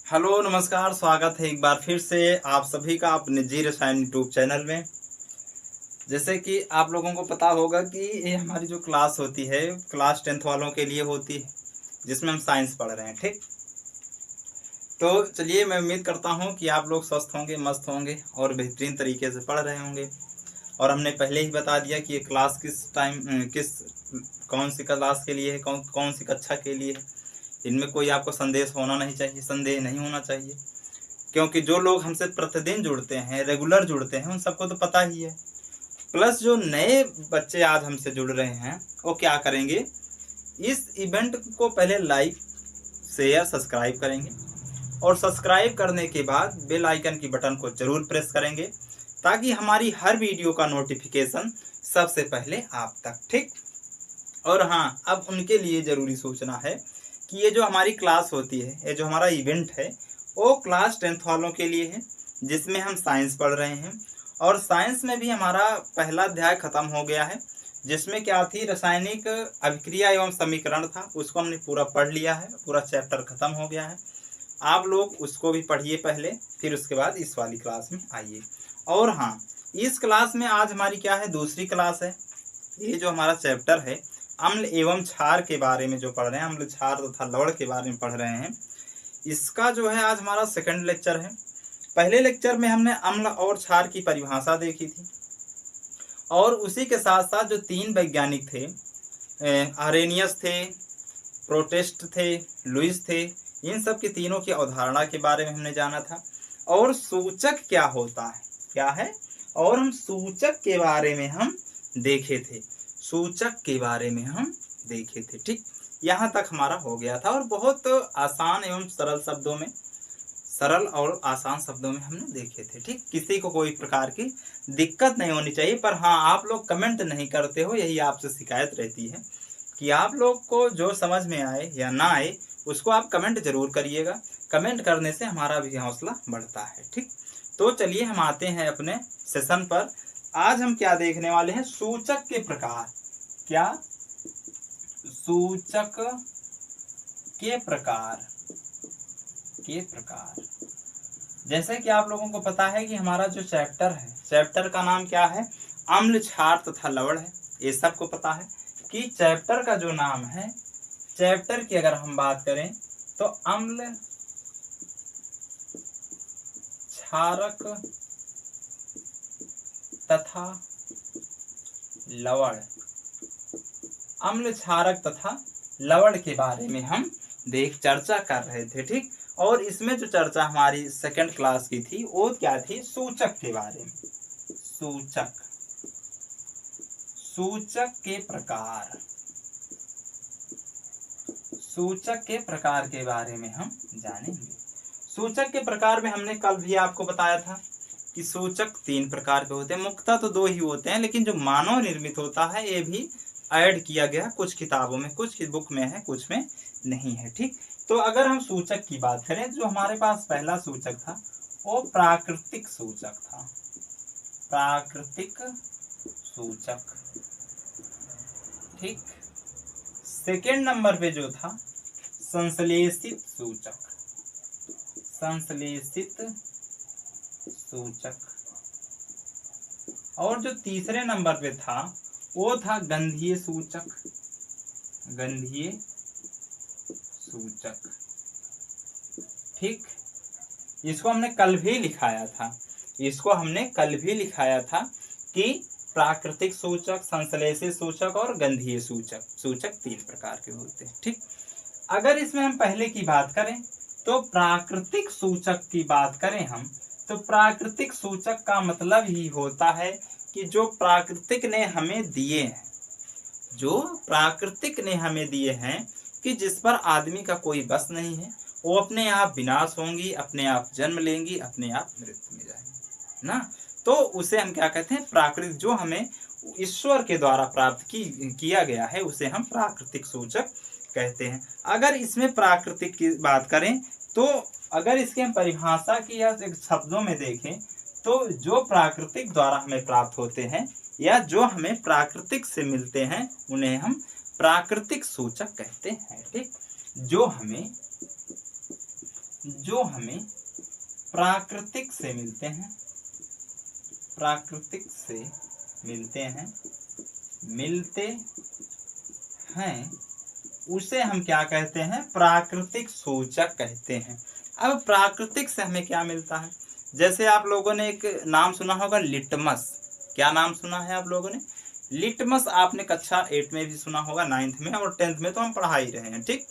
Hello नमस्कार, स्वागत है एक बार फिर से आप सभी का अपने जी रसायन यूट्यूब चैनल में। जैसे कि आप लोगों को पता होगा कि ये हमारी जो क्लास होती है क्लास 10th वालों के लिए होती है, जिसमें हम साइंस पढ़ रहे हैं। ठीक, तो चलिए, मैं उम्मीद करता हूँ कि आप लोग स्वस्थ होंगे, मस्त होंगे और बेहतरीन तरीके से पढ़ रहे होंगे। और हमने पहले ही बता दिया कि ये क्लास कौन सी क्लास के लिए है, कौन सी कक्षा के लिए है। इनमें कोई आपको संदेह नहीं होना चाहिए, क्योंकि जो लोग हमसे प्रतिदिन जुड़ते हैं, रेगुलर जुड़ते हैं, उन सबको तो पता ही है। प्लस जो नए बच्चे आज हमसे जुड़ रहे हैं, वो क्या करेंगे, इस इवेंट को पहले लाइक शेयर सब्सक्राइब करेंगे और सब्सक्राइब करने के बाद बेल आइकन की बटन को जरूर प्रेस करेंगे, ताकि हमारी हर वीडियो का नोटिफिकेशन सबसे पहले आप तक। ठीक, और हाँ, अब उनके लिए ज़रूरी सूचना है कि ये जो हमारी क्लास होती है, ये जो हमारा इवेंट है, वो क्लास 10th वालों के लिए है, जिसमें हम साइंस पढ़ रहे हैं। और साइंस में भी हमारा पहला अध्याय ख़त्म हो गया है, जिसमें क्या थी, रासायनिक अभिक्रिया एवं समीकरण था। उसको हमने पूरा पढ़ लिया है, पूरा चैप्टर ख़त्म हो गया है। आप लोग उसको भी पढ़िए पहले, फिर उसके बाद इस वाली क्लास में आइए। और हाँ, इस क्लास में आज हमारी क्या है, दूसरी क्लास है। ये जो हमारा चैप्टर है अम्ल एवं क्षार के बारे में जो पढ़ रहे हैं, अम्ल क्षार तथा लवण के बारे में पढ़ रहे हैं, इसका जो है आज हमारा सेकंड लेक्चर है। पहले लेक्चर में हमने अम्ल और क्षार की परिभाषा देखी थी, और उसी के साथ साथ जो तीन वैज्ञानिक थे, आरेनियस थे, प्रोटेस्ट थे, लुईस थे, इन सब की तीनों की अवधारणा के बारे में हमने जाना था। और सूचक क्या होता है, क्या है, और हम सूचक के बारे में हम देखे थे, सूचक के बारे में हम देखे थे। ठीक, यहाँ तक हमारा हो गया था, और बहुत आसान एवं सरल और आसान शब्दों में हमने देखे थे। ठीक, किसी को कोई प्रकार की दिक्कत नहीं होनी चाहिए। पर हाँ, आप लोग कमेंट नहीं करते हो, यही आपसे शिकायत रहती है कि आप लोग को जो समझ में आए या ना आए, उसको आप कमेंट जरूर करिएगा। कमेंट करने से हमारा भी हौसला बढ़ता है। ठीक, तो चलिए हम आते हैं अपने सेशन पर। आज हम क्या देखने वाले हैं, सूचक के प्रकार। क्या, सूचक के प्रकार जैसे कि आप लोगों को पता है कि हमारा जो चैप्टर है, चैप्टर का नाम क्या है, अम्ल क्षार तथा लवण है। ये सबको पता है कि चैप्टर का जो नाम है, चैप्टर की अगर हम बात करें तो अम्ल क्षारक तथा लवण, अम्ल क्षारक तथा लवण के बारे में हम चर्चा कर रहे थे। ठीक, और इसमें जो चर्चा हमारी सेकंड क्लास की थी, वो क्या थी, सूचक के बारे में। सूचक के प्रकार के बारे में हम जानेंगे। सूचक के प्रकार में हमने कल भी आपको बताया था कि सूचक तीन प्रकार के होते हैं। मुख्यतः तो दो ही होते हैं, लेकिन जो मानव निर्मित होता है ये भी ऐड किया गया कुछ किताबों में, कुछ की बुक में है, कुछ में नहीं है। ठीक, तो अगर हम सूचक की बात करें, जो हमारे पास पहला सूचक था वो प्राकृतिक सूचक था। ठीक, सेकेंड नंबर पे जो था संश्लेषित सूचक, और जो तीसरे नंबर पे था वो था गंधीय सूचक। ठीक, इसको हमने कल भी लिखाया था कि प्राकृतिक सूचक, संश्लेषित सूचक और गंधीय सूचक तीन प्रकार के होते हैं। ठीक, अगर इसमें हम पहले की बात करें तो प्राकृतिक सूचक की बात करें हम, तो प्राकृतिक सूचक का मतलब ही होता है कि जो प्राकृतिक ने हमें दिए हैं, कि जिस पर आदमी का कोई बस नहीं है, वो अपने आप विनाश होंगी, अपने आप जन्म लेंगी, अपने आप मृत्यु में जाएंगी ना। तो उसे हम क्या कहते हैं, प्राकृतिक, जो हमें ईश्वर के द्वारा प्राप्त किया गया है, उसे हम प्राकृतिक सूचक कहते हैं। अगर इसमें प्राकृतिक की बात करें तो अगर इसके हम परिभाषा की या शब्दों में देखें, तो जो प्राकृतिक द्वारा हमें प्राप्त होते हैं या जो हमें प्राकृतिक से मिलते हैं, उन्हें हम प्राकृतिक सूचक कहते हैं। ठीक, जो जो हमें प्राकृतिक से मिलते हैं, प्राकृतिक से मिलते हैं, उसे हम क्या कहते हैं, प्राकृतिक सूचक कहते हैं। अब प्राकृतिक से हमें क्या मिलता है, जैसे आप लोगों ने एक नाम सुना होगा लिटमस। क्या नाम सुना है आप लोगों ने, लिटमस। आपने कक्षा 8 में भी सुना होगा, 9th में और 10th में तो हम पढ़ा ही रहे हैं, ठीक।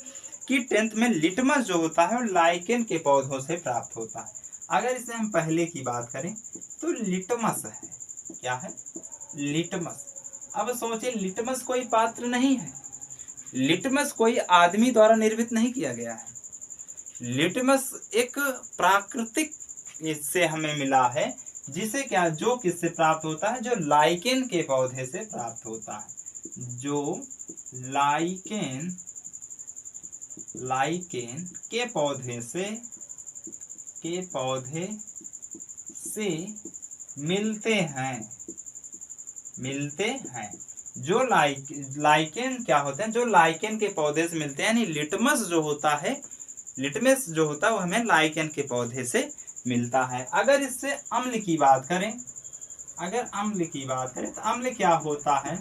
कि 10th में लिटमस जो होता है वो लाइकेन के पौधों से प्राप्त होता है। अगर इसे हम पहले की बात करें तो लिटमस है, क्या है, लिटमस। अब सोचिए, लिटमस कोई पात्र नहीं है, लिटमस कोई आदमी द्वारा निर्मित नहीं किया गया है, लिटमस एक प्राकृतिक इससे हमें मिला है, जिसे क्या, जो किससे प्राप्त होता है, जो लाइकेन के पौधे से प्राप्त होता है, जो लाइकेन के पौधे से मिलते हैं। जो लाइकेन क्या होते हैं, जो लाइकेन के पौधे से मिलते हैं, यानी लिटमस जो होता है वो हमें लाइकेन के पौधे से मिलता है। अगर इससे अम्ल की बात करें, तो अम्ल क्या होता है,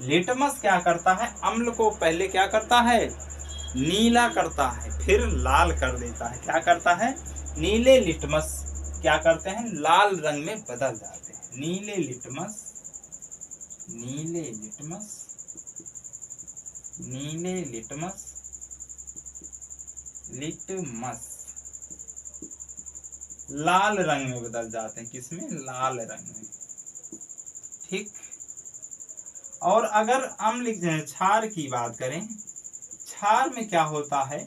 लिटमस क्या करता है, अम्ल को पहले क्या करता है, नीला करता है, फिर लाल कर देता है। क्या करता है, नीले लिटमस क्या करते हैं, लाल रंग में बदल जाते हैं। नीले लिटमस लाल रंग में बदल जाते हैं, किसमें, लाल रंग में, ठीक। और अगर अम्ल क्षार की बात करें, क्षार में क्या होता है,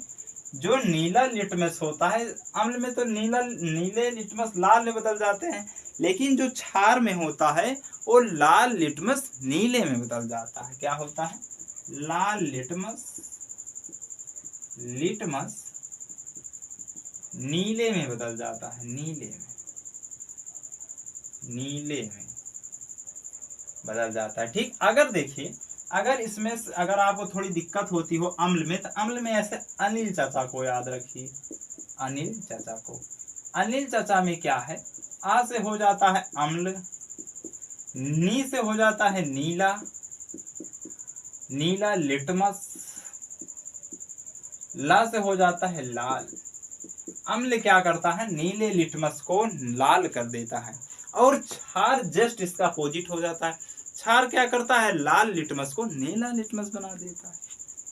जो नीला लिटमस होता है, अम्ल में तो नीले लिटमस लाल में बदल जाते हैं, लेकिन जो क्षार में होता है वो लाल लिटमस नीले में बदल जाता है। क्या होता है, लाल लिटमस नीले में बदल जाता है, नीले में बदल जाता है, ठीक। अगर देखिए, अगर इसमें अगर आपको थोड़ी दिक्कत होती हो अम्ल में, तो अम्ल में ऐसे अनिल चाचा को याद रखिए, अनिल चाचा में क्या है, आ से हो जाता है अम्ल, नी से हो जाता है नीला लिटमस, ला से हो जाता है लाल। अम्ल क्या करता है, नीले लिटमस को लाल कर देता है, और क्षार जस्ट इसका अपोजिट हो जाता है। क्षार क्या करता है, लाल लिटमस को नीला लिटमस बना देता है,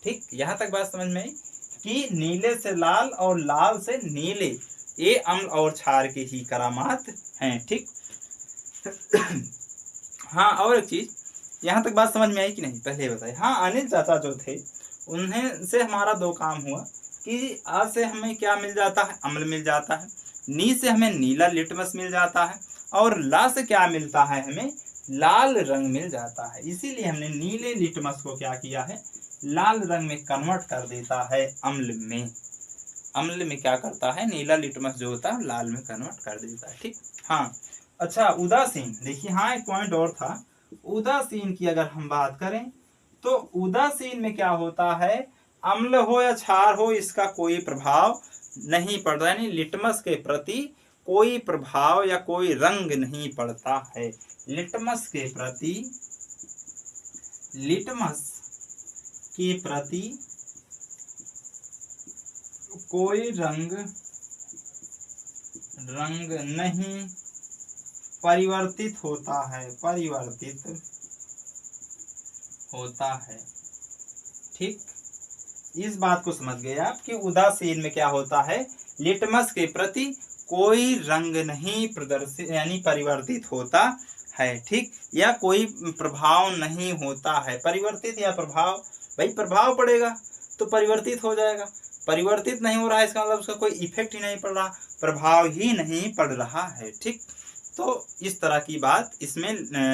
ठीक। यहां तक बात समझ में आई कि नीले से लाल और लाल से नीले, ये अम्ल और क्षार की ही करामात हैं, ठीक। हाँ, और एक चीज, यहाँ तक बात समझ में आई कि नहीं, पहले बताइए। हाँ, अनिल चाचा जो थे, उन्हें से हमारा दो काम हुआ कि आ से हमें क्या मिल जाता है, अम्ल मिल जाता है, नी से हमें नीला लिटमस मिल जाता है, और ला से क्या मिलता है, हमें लाल रंग मिल जाता है। इसीलिए हमने नीले लिटमस को क्या किया है, लाल रंग में कन्वर्ट कर देता है अम्ल में क्या करता है, नीला लिटमस जो होता है लाल में कन्वर्ट कर देता है, ठीक। हाँ, अच्छा, उदासीन, देखिए, हाँ, एक पॉइंट और था, उदासीन की अगर हम बात करें तो उदासीन में क्या होता है, अम्ल हो या क्षार हो, इसका कोई प्रभाव नहीं पड़ता, यानी लिटमस के प्रति कोई प्रभाव या कोई रंग नहीं पड़ता है। लिटमस के प्रति कोई रंग नहीं परिवर्तित होता है, ठीक। इस बात को समझ गए आप कि उदासीन में क्या होता है, लिटमस के प्रति कोई रंग नहीं प्रदर्शित यानी परिवर्तित होता है, ठीक, या कोई प्रभाव नहीं होता है। परिवर्तित या प्रभाव, भाई प्रभाव पड़ेगा तो परिवर्तित हो जाएगा, परिवर्तित नहीं हो रहा है इसका मतलब उसका कोई इफेक्ट ही नहीं पड़ रहा, प्रभाव ही नहीं पड़ रहा है, ठीक। तो इस तरह की बात इसमें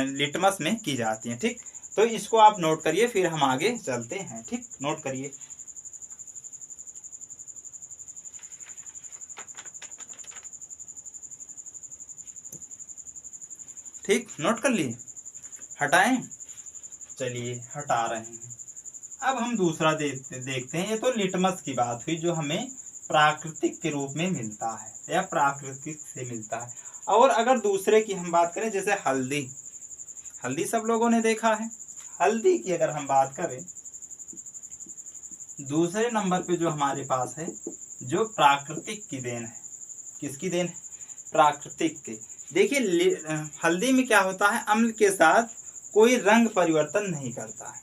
लिटमस में की जाती है, ठीक। तो इसको आप नोट करिए, फिर हम आगे चलते हैं, ठीक। नोट करिए, ठीक, नोट कर लिए, हटाएं, चलिए हटा रहे हैं। अब हम दूसरा देखते हैं। ये तो लिटमस की बात हुई जो हमें प्राकृतिक के रूप में मिलता है या प्राकृतिक से मिलता है। और अगर दूसरे की हम बात करें, जैसे हल्दी, हल्दी सब लोगों ने देखा है। हल्दी की अगर हम बात करें, दूसरे नंबर पे जो हमारे पास है, जो प्राकृतिक की देन है। किसकी देन है? प्राकृतिक के। देखिए हल्दी में क्या होता है, अम्ल के साथ कोई रंग परिवर्तन नहीं करता है।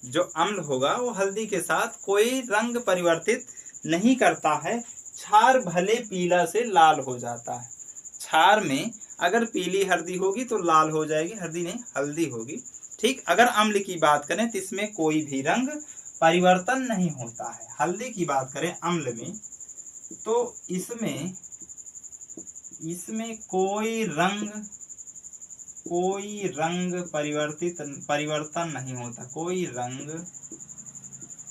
जो अम्ल होगा वो हल्दी के साथ कोई रंग परिवर्तित नहीं करता है। क्षार भले पीला से लाल हो जाता है। क्षार में अगर पीली हल्दी होगी तो लाल हो जाएगी, हल्दी नहीं हल्दी होगी। ठीक, अगर अम्ल की बात करें तो इसमें कोई भी रंग परिवर्तन नहीं होता है। हल्दी की बात करें अम्ल में, तो इसमें कोई रंग परिवर्तन नहीं होता, कोई रंग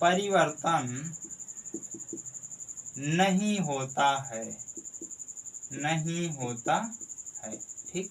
परिवर्तन नहीं होता है। ठीक,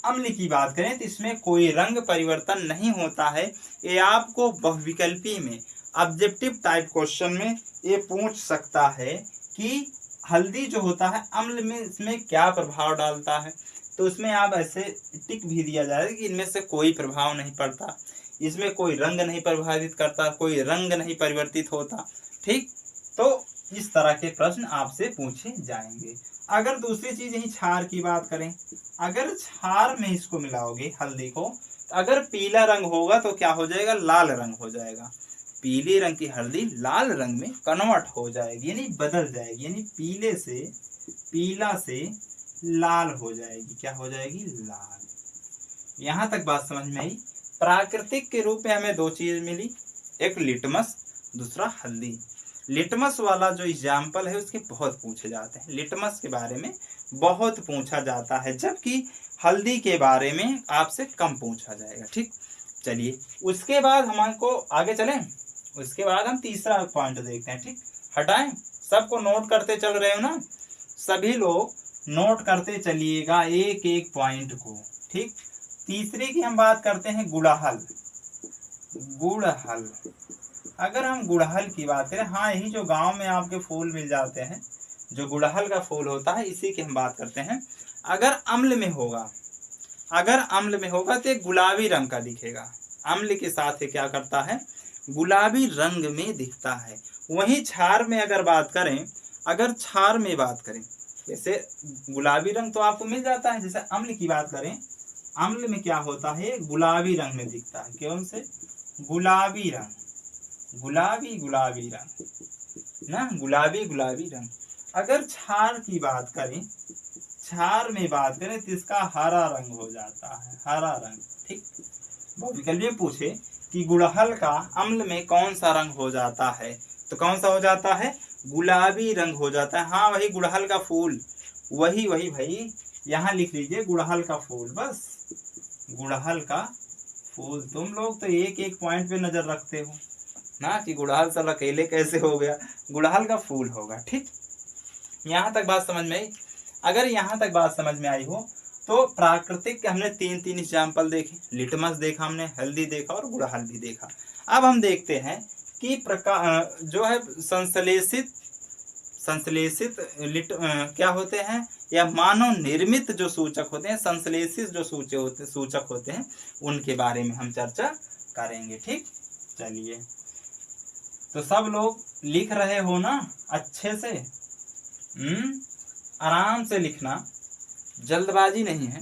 अम्ल की बात करें तो इसमें कोई रंग परिवर्तन नहीं होता है। ये आपको बहुविकल्पी में ऑब्जेक्टिव टाइप क्वेश्चन में ये पूछ सकता है कि हल्दी जो होता है अम्ल में इसमें क्या प्रभाव डालता है। तो उसमें आप ऐसे टिक भी दिया जाएगा कि इनमें से कोई प्रभाव नहीं पड़ता, इसमें कोई रंग नहीं प्रभावित करता, कोई रंग नहीं परिवर्तित होता। ठीक, तो इस तरह के प्रश्न आपसे पूछे जाएंगे। अगर दूसरी चीज यही क्षार की बात करें, अगर क्षार में इसको मिलाओगे हल्दी को, तो अगर पीला रंग होगा तो क्या हो जाएगा, लाल रंग हो जाएगा। पीले रंग की हल्दी लाल रंग में कन्वर्ट हो जाएगी, यानी बदल जाएगी, यानी पीला से लाल हो जाएगी। क्या हो जाएगी, लाल। यहां तक बात समझ में आई। प्राकृतिक के रूप में हमें दो चीज मिली, एक लिटमस, दूसरा हल्दी। लिटमस वाला जो एग्जाम्पल है उसके बहुत पूछे जाते हैं, लिटमस के बारे में बहुत पूछा जाता है, जबकि हल्दी के बारे में आपसे कम पूछा जाएगा। ठीक, चलिए उसके बाद हमको आगे चलें। उसके बाद हम तीसरा पॉइंट देखते हैं। ठीक, हटाएं, सबको नोट करते चल रहे हो ना, सभी लोग नोट करते चलिएगा एक एक पॉइंट को। ठीक, तीसरे की हम बात करते हैं गुड़हल। अगर हम गुड़हल की बात करें, हाँ यही जो गांव में आपके फूल मिल जाते हैं, जो गुड़हल का फूल होता है, इसी की हम बात करते हैं। अगर अम्ल में होगा तो गुलाबी रंग का दिखेगा। अम्ल के साथ ये क्या करता है, गुलाबी रंग में दिखता है। वहीं क्षार में अगर बात करें, जैसे गुलाबी रंग तो आपको मिल जाता है। जैसे अम्ल की बात करें, अम्ल में क्या होता है, गुलाबी रंग में दिखता है। कौन से, गुलाबी रंग ना, गुलाबी रंग। अगर क्षार की बात करें, क्षार में बात करें तो इसका हरा रंग हो जाता है, हरा रंग। ठीक, बहुविकल्प में पूछे कि गुड़हल का अम्ल में कौन सा रंग हो जाता है, तो कौन सा हो जाता है, गुलाबी रंग हो जाता है। हाँ वही गुड़हल का फूल, वही भाई यहाँ लिख लीजिए, गुड़हल का फूल, बस गुड़हल का फूल। तुम लोग तो एक एक पॉइंट पे नजर रखते हो ना कि गुड़हल साल अकेले कैसे हो गया, गुड़हल का फूल होगा। ठीक, यहाँ तक बात समझ में आई। अगर यहाँ तक बात समझ में आई हो तो प्राकृतिक के हमने तीन एग्जाम्पल देखे, लिटमस देखा हमने, हल्दी देखा और गुड़हल भी देखा। अब हम देखते हैं कि जो है संश्लेषित क्या होते हैं, या मानव निर्मित जो सूचक होते हैं, संश्लेषित जो सूचक होते हैं, उनके बारे में हम चर्चा करेंगे। ठीक, चलिए तो सब लोग लिख रहे हो ना अच्छे से, आराम से लिखना, जल्दबाजी नहीं है,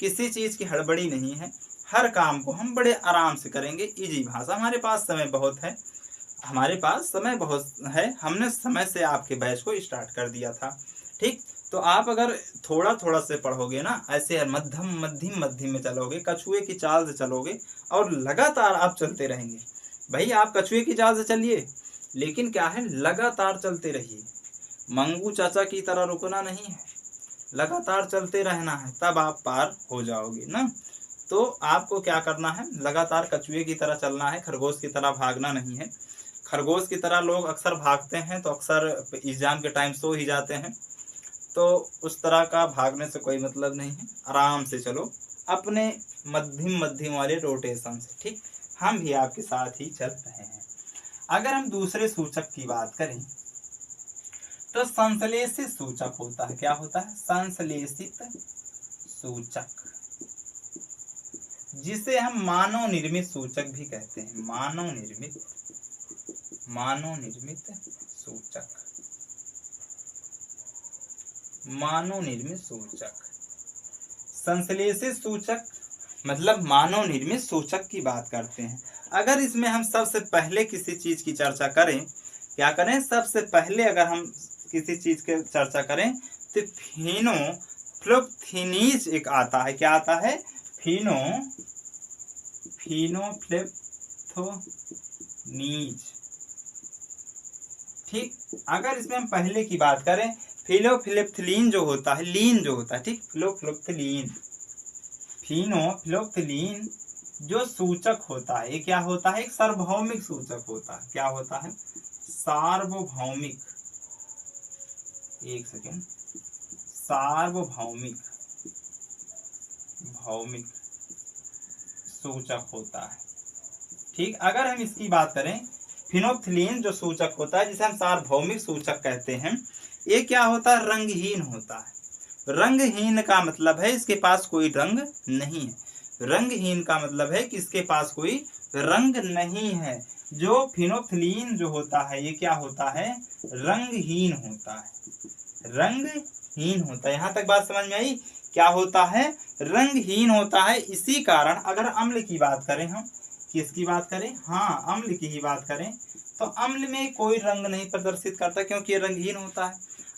किसी चीज की हड़बड़ी नहीं है। हर काम को हम बड़े आराम से करेंगे, इजी भाषा। हमारे पास समय बहुत है, हमने समय से आपके बैच को स्टार्ट कर दिया था। ठीक, तो आप अगर थोड़ा से पढ़ोगे ना, ऐसे मध्यम में चलोगे, कछुए की चाल से चलोगे और लगातार आप चलते रहेंगे। भाई आप कछुए की चाल से चलिए, लेकिन क्या है, लगातार चलते रहिए। मंगू चाचा की तरह रुकना नहीं है, लगातार चलते रहना है, तब आप पार हो जाओगे ना। तो आपको क्या करना है, लगातार कछुए की तरह चलना है, खरगोश की तरह भागना नहीं है। खरगोश की तरह लोग अक्सर भागते हैं तो अक्सर एग्जाम के टाइम सो ही जाते हैं, तो उस तरह का भागने से कोई मतलब नहीं है। आराम से चलो अपने मध्यम वाले रोटेशन से। ठीक, हम भी आपके साथ ही चल रहे हैं। अगर हम दूसरे सूचक की बात करें, तो संश्लेषित सूचक होता है, क्या होता है? संश्लेषित सूचक, जिसे हम मानव निर्मित सूचक भी कहते हैं। मानव निर्मित सूचक, मानव निर्मित सूचक। संश्लेषित सूचक मतलब मानव निर्मित सूचक की बात करते हैं। अगर इसमें हम सबसे पहले किसी चीज की चर्चा करें, क्या करें? सबसे पहले अगर हम किसी चीज की चर्चा करें तो फिनोफ्लेक्थिनीज एक आता है। क्या आता है? फिनोफ्लेक्थिनीज। ठीक, अगर इसमें हम पहले की बात करें, फिनोफ्लेक्थिलीन जो होता है, लीन जो होता है, ठीक, फिनोफ्लेक्थिलीन जो सूचक होता है, ये क्या होता है? एक सार्वभौमिक सूचक होता है। क्या होता है? सार्वभौमिक, एक सेकेंड, सार्वभौमिक सूचक होता है। ठीक, अगर हम इसकी बात करें, फिनोफ्थिलीन जो सूचक होता है, जिसे हम सार्वभौमिक सूचक कहते हैं, ये क्या होता है? रंगहीन होता है। रंगहीन का मतलब है इसके पास कोई रंग नहीं है। रंगहीन का मतलब है कि इसके पास कोई रंग नहीं है। जो फिनोफ्थिलीन जो होता है, ये क्या होता है? रंगहीन होता है। रंगहीन होता है। यहां तक बात समझ में आई? क्या होता है? रंगहीन होता है। इसी कारण अगर अम्ल की बात करें, हम किसकी बात करें? हाँ, अम्ल की ही बात करें, तो अम्ल में कोई रंग नहीं प्रदर्शित करता, क्योंकि ये रंगहीन होता है।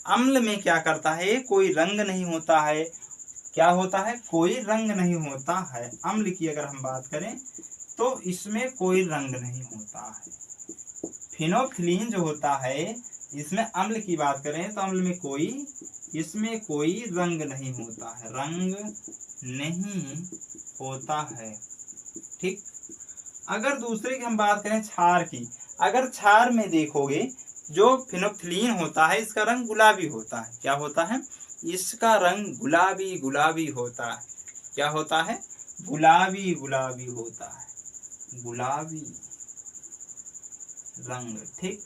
अम्ल में क्या करता है? कोई रंग नहीं होता है। क्या होता है? कोई रंग नहीं होता है। अम्ल की अगर हम बात करें तो इसमें कोई रंग नहीं होता है। फिनोफ्थिलीन जो होता है, इसमें अम्ल की बात करें तो अम्ल में इसमें कोई रंग नहीं होता है। रंग नहीं होता है। ठीक, अगर दूसरे की हम बात करें क्षार की, अगर क्षार में देखोगे, जो फिनोफ्थिलीन होता है, इसका रंग गुलाबी होता है। क्या होता है? इसका रंग गुलाबी होता है। क्या होता है? गुलाबी होता है, गुलाबी रंग। ठीक,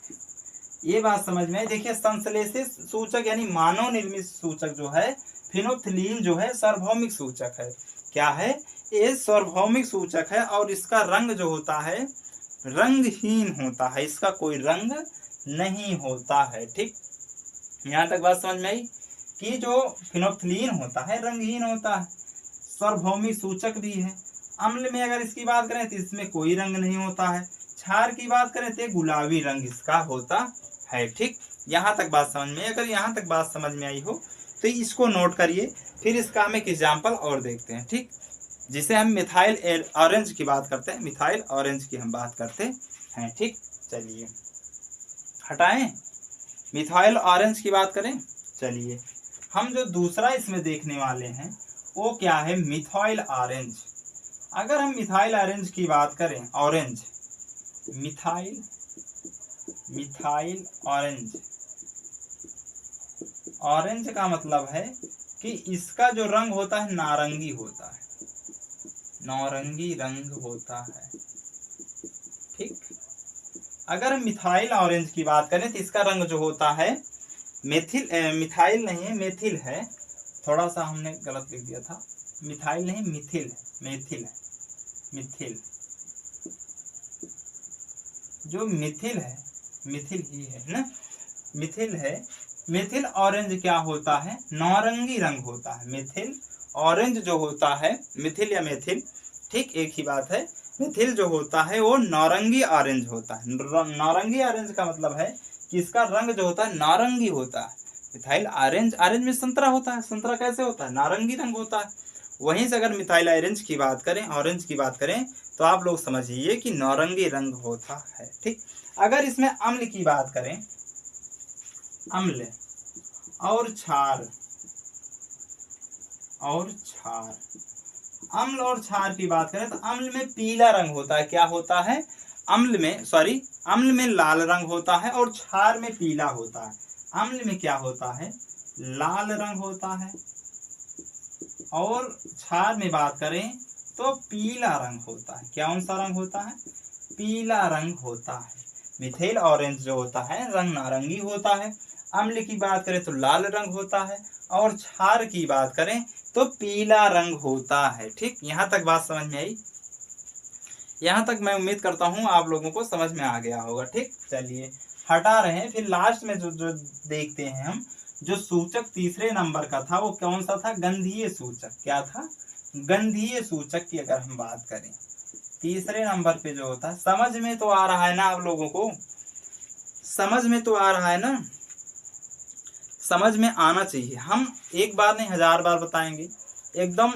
ये बात समझ में। देखिए, संश्लेषित सूचक यानी मानव निर्मित सूचक जो है, फिनोफ्थिलीन जो है, सार्वभौमिक सूचक है। क्या है? ये सार्वभौमिक सूचक है, और इसका रंग जो होता है, रंगहीन होता है। इसका कोई रंग नहीं होता है। ठीक, यहाँ तक बात समझ में आई कि जो फिनोफ्थिलीन होता है, रंगहीन होता है, सार्वभौमिक सूचक भी है। अम्ल में अगर इसकी बात करें तो इसमें कोई रंग नहीं होता है। क्षार की बात करें तो गुलाबी रंग इसका होता है। ठीक, यहाँ तक बात समझ में। अगर यहाँ तक बात समझ में आई हो तो इसको नोट करिए। फिर इसका हम एक एग्जाम्पल और देखते हैं। ठीक, जिसे हम मिथाइल ऑरेंज की बात करते हैं, मिथाइल ऑरेंज की हम बात करते हैं। ठीक, चलिए हटाएं, मिथाइल ऑरेंज की बात करें। चलिए, हम जो दूसरा इसमें देखने वाले हैं वो क्या है? Methyl orange. अगर हम मिथाइल ऑरेंज की बात करें, ऑरेंज, मिथाइल ऑरेंज, ऑरेंज का मतलब है कि इसका जो रंग होता है, नारंगी होता है, नारंगी रंग होता है। ठीक, अगर हम मिथाइल ऑरेंज की बात करें तो इसका रंग जो होता है, मिथाइल नहीं है, मेथिल है। थोड़ा सा हमने गलत लिख दिया था, मिथाइल नहीं, मिथिल है, मिथिल। जो मिथिल है, मिथिल ही है ना, मिथिल है। मिथिल ऑरेंज क्या होता है? नारंगी रंग होता है। मिथिल ऑरेंज जो होता है, मिथिल या मेथिल, ठीक एक ही बात है। मिथिल जो होता है वो नारंगी ऑरेंज होता है। नारंगी ऑरेंज का मतलब है कि इसका रंग जो होता है नारंगी होता है। मिथाइल ऑरेंज, ऑरेंज में संतरा होता है, संतरा कैसे होता है? नारंगी रंग होता है। वहीं से अगर मिथाइल ऑरेंज की बात करें, ऑरेंज की बात करें, तो आप लोग समझिए कि नारंगी रंग होता है। ठीक, अगर इसमें अम्ल की बात करें, अम्ल और क्षार, अम्ल और क्षार की बात करें तो अम्ल में पीला रंग होता है। क्या होता है? अम्ल में लाल रंग होता है और क्षार में पीला होता है। अम्ल में क्या होता है? लाल रंग होता है, और क्षार में बात करें तो पीला रंग होता है। कौन सा रंग होता है? पीला रंग होता है। मिथाइल ऑरेंज जो होता है रंग नारंगी होता है, अम्ल की बात करें तो लाल रंग होता है, और क्षार की बात करें तो पीला रंग होता है। ठीक, यहाँ तक बात समझ में आई? यहाँ तक मैं उम्मीद करता हूँ आप लोगों को समझ में आ गया होगा। ठीक, चलिए हटा रहे हैं। फिर लास्ट में जो जो देखते हैं हम, जो सूचक तीसरे नंबर का था वो कौन सा था? गंधीय सूचक। क्या था? गंधीय सूचक की अगर हम बात करें तीसरे नंबर पे जो होता है, समझ में तो आ रहा है ना आप लोगों को? समझ में तो आ रहा है ना? समझ में आना चाहिए। हम एक बार नहीं 1000 बार बताएंगे, एकदम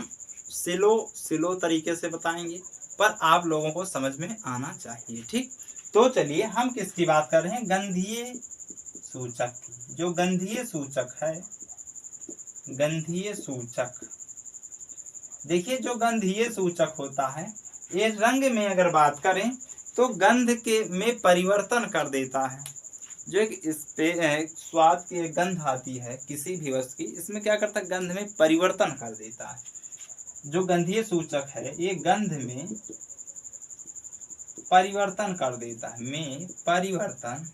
स्लो तरीके से बताएंगे, पर आप लोगों को समझ में आना चाहिए। ठीक, तो चलिए हम किसकी बात कर रहे हैं? गंधीय सूचक की। जो गंधीय सूचक है, गंधीय सूचक, देखिए जो गंधीय सूचक होता है ये रंग में अगर बात करें तो गंध के में परिवर्तन कर देता है। जो एक इस पे स्वाद की एक गंध आती है किसी भी वस्तु की, इसमें क्या करता है? गंध में परिवर्तन कर देता है। जो गंधीय सूचक है ये गंध में परिवर्तन कर देता है, में परिवर्तन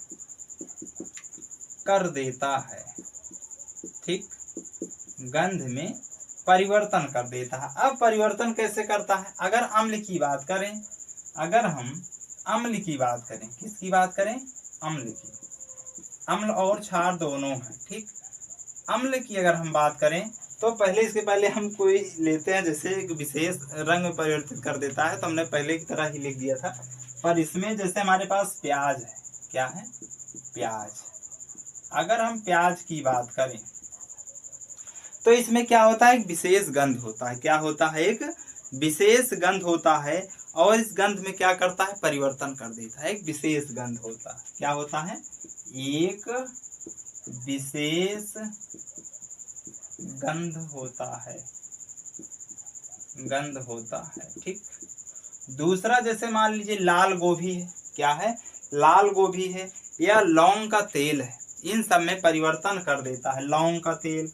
कर देता है। ठीक, गंध में परिवर्तन कर देता है। अब परिवर्तन कैसे करता है? अगर अम्ल की बात करें, अगर हम अम्ल की बात करें, किसकी बात करें? अम्ल की। अम्ल और क्षार दोनों हैं। ठीक, अम्ल की अगर हम बात करें तो पहले इसके पहले हम कोई लेते हैं, जैसे एक विशेष रंग में परिवर्तित कर देता है, तो हमने पहले की तरह ही लिख दिया था। पर इसमें जैसे हमारे पास प्याज है, क्या है? प्याज। अगर हम प्याज की बात करें तो इसमें क्या होता है? एक विशेष गंध होता है। क्या होता है? एक विशेष गंध होता है, और इस गंध में क्या करता है? परिवर्तन कर देता है। एक विशेष गंध होता है। क्या होता है? एक विशेष गंध होता है, गंध होता है। ठीक, दूसरा जैसे मान लीजिए लाल गोभी है, क्या है? लाल गोभी है, या लौंग का तेल है, इन सब में परिवर्तन कर देता है। लौंग का तेल,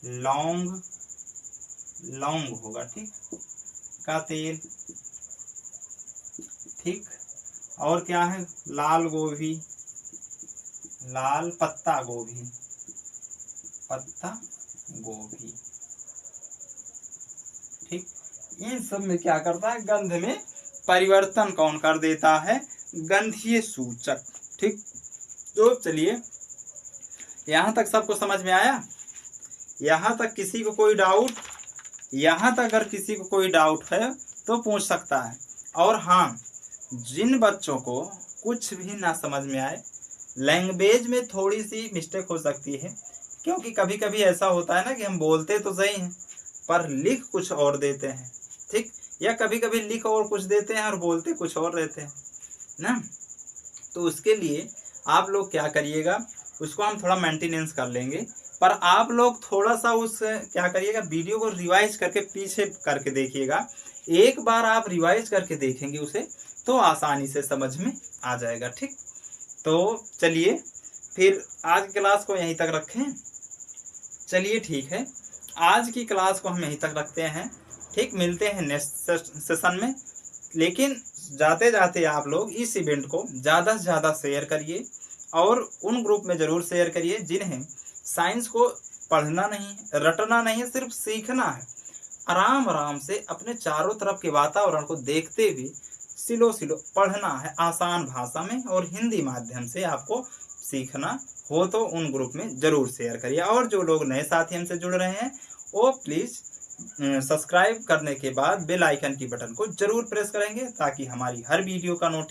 लौंग, लौंग होगा, ठीक, का तेल। ठीक, और क्या है? लाल गोभी, लाल पत्ता गोभी, पत्ता गोभी। ठीक, इन सब में क्या करता है? गंध में परिवर्तन कौन कर देता है? गंधीय सूचक। ठीक, तो चलिए यहाँ तक सबको समझ में आया? यहाँ तक किसी को कोई डाउट? यहाँ तक अगर किसी को कोई डाउट है तो पूछ सकता है। और हाँ, जिन बच्चों को कुछ भी ना समझ में आए, लैंग्वेज में थोड़ी सी मिस्टेक हो सकती है, क्योंकि कभी कभी ऐसा होता है ना कि हम बोलते तो सही हैं पर लिख कुछ और देते हैं। ठीक, या कभी कभी लिख और कुछ देते हैं और बोलते कुछ और रहते हैं ना। तो उसके लिए आप लोग क्या करिएगा, उसको हम थोड़ा मेंटेनेंस कर लेंगे, पर आप लोग थोड़ा सा उस क्या करिएगा, वीडियो को रिवाइज करके पीछे करके देखिएगा। एक बार आप रिवाइज करके देखेंगे उसे तो आसानी से समझ में आ जाएगा। ठीक, तो चलिए फिर आज की क्लास को यहीं तक रखें। चलिए ठीक है, आज की क्लास को हम यहीं तक रखते हैं। ठीक, मिलते हैं नेक्स्ट सेशन में। लेकिन जाते जाते आप लोग इस इवेंट को ज़्यादा से ज़्यादा शेयर करिए, और उन ग्रुप में ज़रूर शेयर करिए जिन्हें साइंस को पढ़ना नहीं, रटना नहीं, सिर्फ सीखना है। आराम आराम से अपने चारों तरफ के वातावरण को देखते हुए सिलो सिलो पढ़ना है, आसान भाषा में और हिंदी माध्यम से आपको सीखना हो तो उन ग्रुप में ज़रूर शेयर करिए। और जो लोग नए साथी हमसे जुड़ रहे हैं वो प्लीज़ सब्सक्राइब करने के बाद बेल आइकन की बटन को ज़रूर प्रेस करेंगे, ताकि हमारी हर वीडियो का नोटिफिकेशन